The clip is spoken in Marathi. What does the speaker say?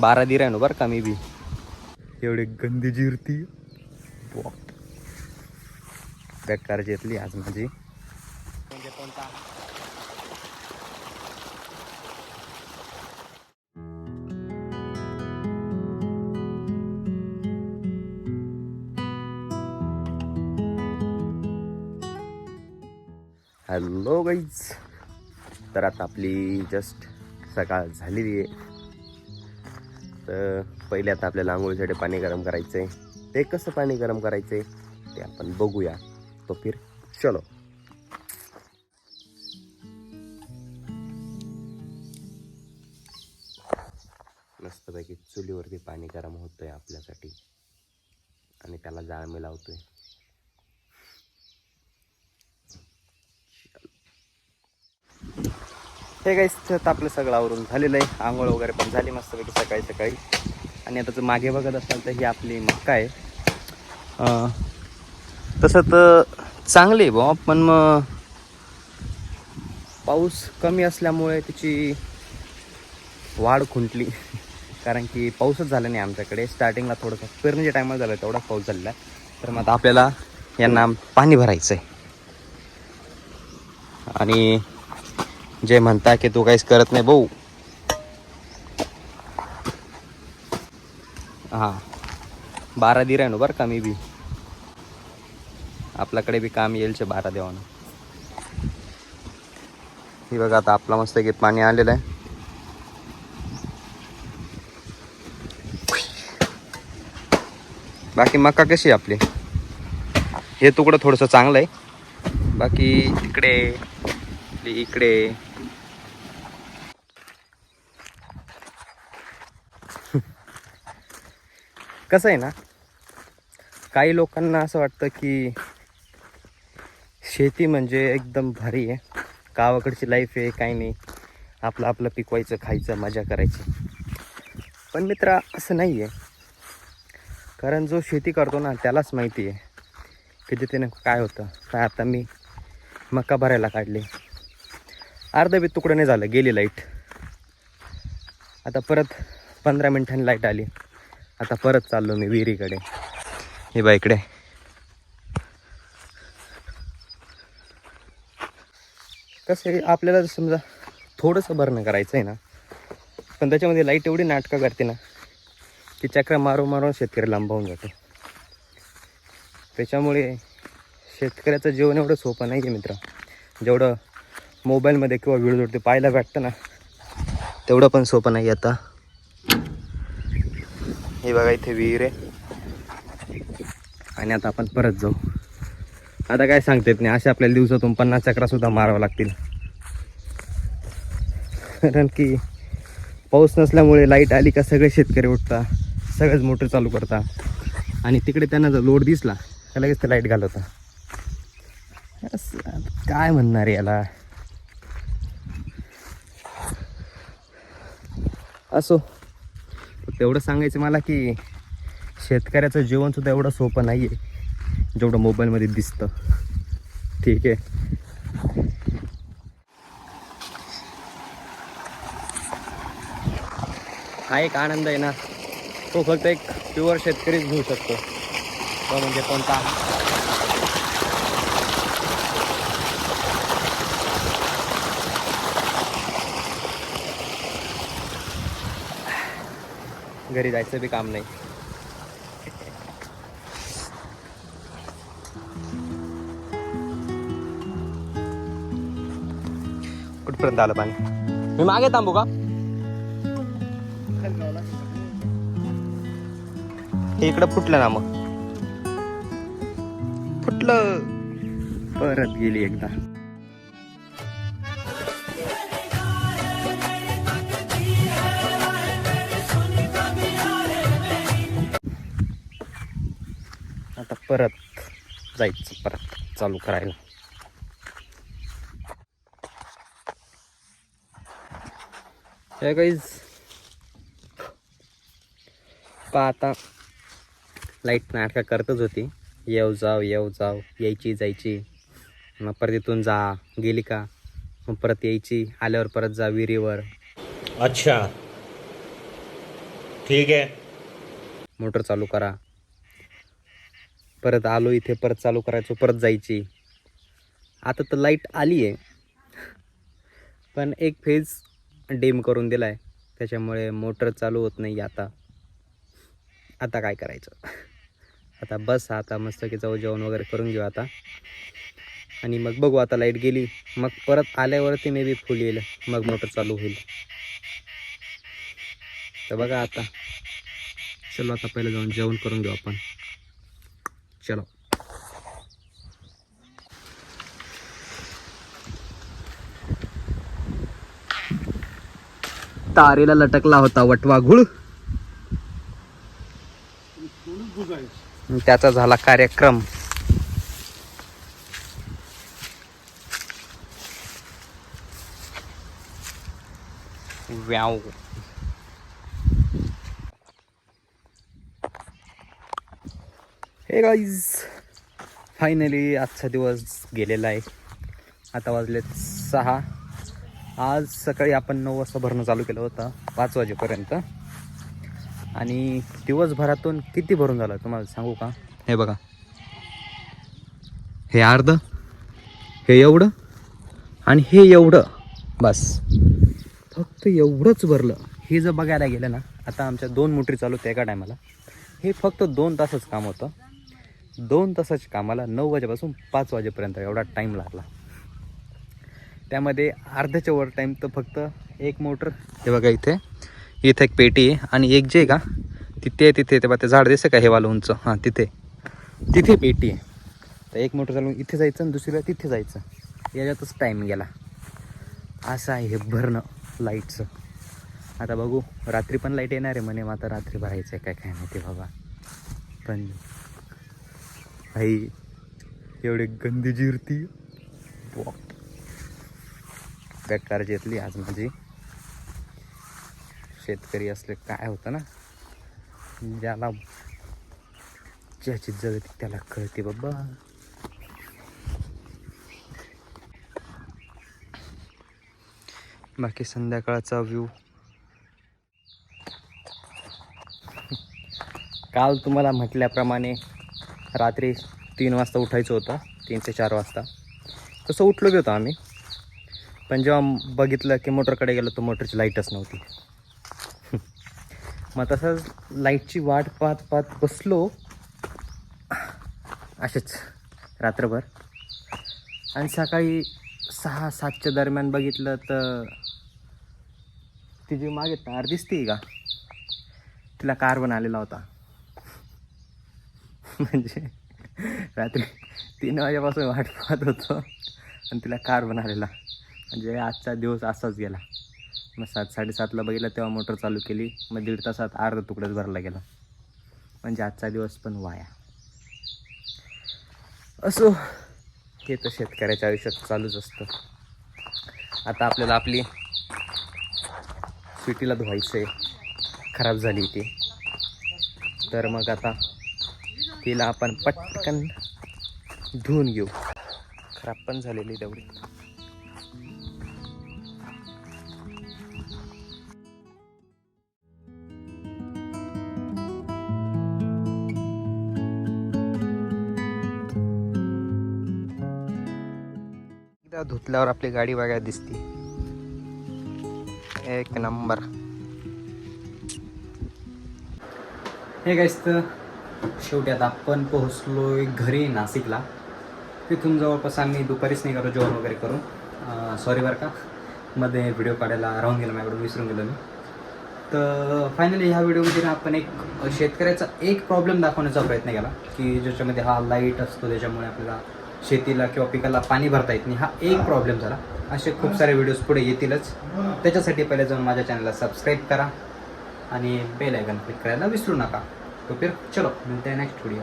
12 दिर आहे ना बरं का मी बी. एवढी गंदी जिरती बेकार जेतली आज माझी. म्हणजे कोणता हॅलो गाईज. तर आता आपली जस्ट सकाळ झालेली आहे. तर पहिले आता आपल्याला आंघोळीसाठी पाणी गरम करायचं आहे. ते कसं पाणी गरम करायचं आहे ते आपण बघूया. तो फिर चलो. मस्तपैकी चुलीवरती पाणी गरम होतंय आपल्यासाठी आणि त्याला जाळ मी लावतोय. हे गाईस तर आपलं सगळं आवरून झालेलं आहे. आंघोळ वगैरे पण झाली मस्तपैकी सकाळी सकाळी. आणि आता जर मागे बघत असाल तर ही आपली मक्का आहे. तसं तर चांगली आहे बुवा, पण मग पाऊस कमी असल्यामुळे तिची वाढ खुंटली. कारण की पाऊसच झाला नाही आमच्याकडे. स्टार्टिंगला थोडंसं पेरणीच्या टायमाला झालं तेवढा पाऊस झालेला आहे. तर मग आता आपल्याला यांना पाणी भरायचं आहे. आणि जे म्हणता की तू काहीच करत नाही भाऊ, हां 12 दिर आहे ना बरं का मी बी. आपल्याकडे बी काम येईल 12 देवानं. हे बघा आता आपला मस्त की पाणी आलेलं आहे. बाकी मका कशी आहे आपली. हे तुकडं थोडंसं चांगलं आहे. बाकी तिकडे इकडे कसं आहे ना, काही लोकांना असं वाटतं की शेती म्हणजे एकदम भारी आहे, गावाकडची लाईफ आहे, काही नाही, आपलं आपलं पिकवायचं, खायचं, मजा करायची. पण मित्रा असं नाही आहे. कारण जो शेती करतो ना त्यालाच माहिती आहे की तिथे काय होतं. काय आता मी मका भरायला काढले, अर्धा बी तुकडं नाही झालं, गेली लाईट. आता परत 15 मिनिटांनी लाईट आली. आता परत चाललो मी विहिरीकडे. हे बा इकडे कसं आहे, आपल्याला समजा थोडंसं भरणं करायचं आहे ना, पण त्याच्यामध्ये लाईट एवढी नाटकं करते ना की चक्र मारून मारून शेतकरी लांबवून जातो. त्याच्यामुळे शेतकऱ्याचं जीवन एवढं सोपं नाही आहे मित्र. जेवढं मोबाईलमध्ये किंवा व्हिडिओवरती पाहायला भेटतं ना तेवढं पण सोपं नाही. आता हे बघा इथे विहीर आहे आणि आता आपण परत जाऊ. आता काय सांगता येत नाही, अशा आपल्याला दिवसातून 50 चक्रासुद्धा मारावं लागतील. कारण की पाऊस नसल्यामुळे लाईट आली का सगळे शेतकरी उठतात, सगळेच मोटर चालू करतात आणि तिकडे त्यांना जर लोड दिसला तर लगेच ते लाईट घालवतात. काय म्हणणार याला. असो, तेवढं सांगायचं मला की शेतकऱ्याचं जीवनसुद्धा एवढं सोपं नाही आहे जेवढं मोबाईलमध्ये दिसतं. ठीक आहे. हा एक आनंद आहे ना, तो फक्त एक प्युअर शेतकरीच घेऊ शकतो. तो म्हणजे कोणता. घरी जायचं बी काम नाही. कुठपर्यंत आलं पाणी. मी मागे थांबू का. हे इकडं फुटलं ना, मग फुटलं, परत गेली एकदा. आता परत जायचं, परत चालू करायला. हे गाईज पहा, आता लाईट नाटका करतच होती. येऊ जाऊ यायची जायची. मग परत इथून जा, गेली का मग परत यायची, आल्यावर परत जा विहिरीवर. अच्छा. ठीक आहे. मोटर चालू करा, परत आलो इथे, परत चालू करायचो, परत जायची. आता तर लाईट आली आहे, पण एक फेज डिम करून दिला आहे, त्याच्यामुळे मोटर चालू होत नाही. आता काय करायचं? आता बस, आता मस्त की जाऊ जेवण वगैरे करून घेऊ आता, आणि मग बघू. आता लाईट गेली, मग परत आल्यावरती मे बी फुल येईल, मग मोटर चालू होईल. तर बघा आता, चलो आता पहिलं जाऊन जेवण करून घेऊ आपण. चलो. तारेला लटकला होता वटवाघूळ, त्याचा झाला कार्यक्रम. व्याव. हे गाईज, फायनली आजचा दिवस गेलेला आहे. आता वाजलेत 6. आज सकाळी आपण 9 वाजता भरणं चालू केलं होतं, 5 वाजेपर्यंत. आणि दिवसभरातून किती भरून झालं तुम्हाला सांगू का? हे बघा, हे अर्ध, हे एवढं आणि हे एवढं, बस फक्त एवढंच भरलं. हे जर बघायला गेलं ना, आता आमच्या 2 मोटरी चालू होत्या एका टायमाला. हे फक्त 2 तासच काम होतं. 2 तासाच्या कामाला 9 वाजेपासून 5 वाजेपर्यंत एवढा टाईम लागला. त्यामध्ये अर्ध्याच्या वर टाईम तर फक्त एक मोटर, हे बघा इथे एक पेटी आहे, आणि एक जे आहे का तिथे ते बघा, ते झाड दिसतं का हे वालं उंच, हां तिथे पेटी आहे. तर एक मोटर चालून इथे जायचं आणि दुसरीला तिथे जायचं, याच्यातच टाईम गेला. असं आहे हे भरणं लाईटचं. आता बघू, रात्री पण लाईट येणार आहे म्हणे, मग आता रात्री भरायचं आहे काय माहिती बाबा. पण भाई एवढी गंदी जिरती, बेकार घेतली आज माझी. शेतकरी असले काय होतं ना, ज्याची जगती त्याला कळते बाबा. बाकी संध्याकाळचा व्ह्यू. काल तुम्हाला म्हटल्याप्रमाणे रात्री 3 वाजता उठायचं होतं, 3 ते 4 वाजता. तसं उठलो बी होतो आम्ही, पण जेव्हा बघितलं की मोटरकडे गेलो तर मोटरची लाईटच नव्हती. मग तसंच लाईटची वाट पाहत बसलो असेच रात्रभर. आणि सकाळी 6-7च्या दरम्यान बघितलं तर ती जी मागे तार दिसते का, तिला कार्बन आलेला होता. म्हणजे रात्री 3 वाजेपासून वाट पाहत होतो आणि तिला कार्बन आलेला. म्हणजे आजचा दिवस असाच गेला. मग 7-7:30ला बघितलं तेव्हा मोटर चालू केली, मग 1.5 तासात अर्धा तुकड्याच भरला गेला. म्हणजे आजचा दिवस पण वाया. असो, हे तर शेतकऱ्याच्या आयुष्यात चालूच असतं. आता आपल्याला आपली स्वीटीला धुवायचं आहे, खराब झाली ती. तर मग आता तिला आपण पटकन धुवून घेऊ, खराब पण झालेली तेवढी. एकदा धुतल्यावर आपली गाडी बघायला दिसते, एक नंबर. हे गाईस, तर शेवटी आता आपण पोहोचलोय घरी नाशिकला. तिथून जवळपास आम्ही दुपारीच निघालो जेवण वगैरे करून. सॉरी बरं का, मध्ये व्हिडिओ काढायला राहून गेला माझ्याकडून, विसरून गेलो मी. तर फायनली ह्या व्हिडिओमध्ये आपण एक शेतकऱ्याचा एक प्रॉब्लेम दाखवण्याचा प्रयत्न केला, की ज्याच्यामध्ये हा लाईट असतो, त्याच्यामुळे आपल्याला शेतीला किंवा पिकाला पाणी भरता येत नाही, हा एक प्रॉब्लेम झाला. असे खूप सारे व्हिडिओज पुढे येतीलच. त्याच्यासाठी पहिले जाऊन माझ्या चॅनलला सबस्क्राईब करा आणि बेल आयकॉन क्लिक करायला विसरू नका. तो फिर चलो मिळते नेक्स्ट व्हिडिओ.